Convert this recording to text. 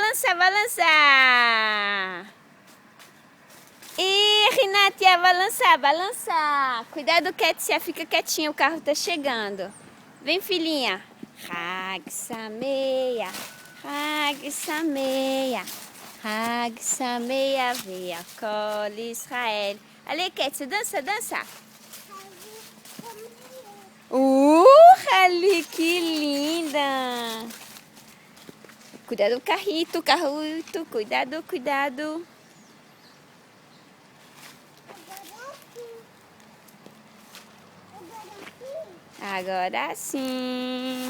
balançar, balançar. E Renatinha, balançar, balançar. Cuidado, Ketia, fica quietinha, o carro tá chegando. Vem, filhinha. Hag Sameia, Hag Sameia, Hag Sameia, veia Kol Israel. Ali, Ketia, dança, dança. Ali, que linda. Cuidado do carrito, carrito, cuidado, cuidado. Agora sim.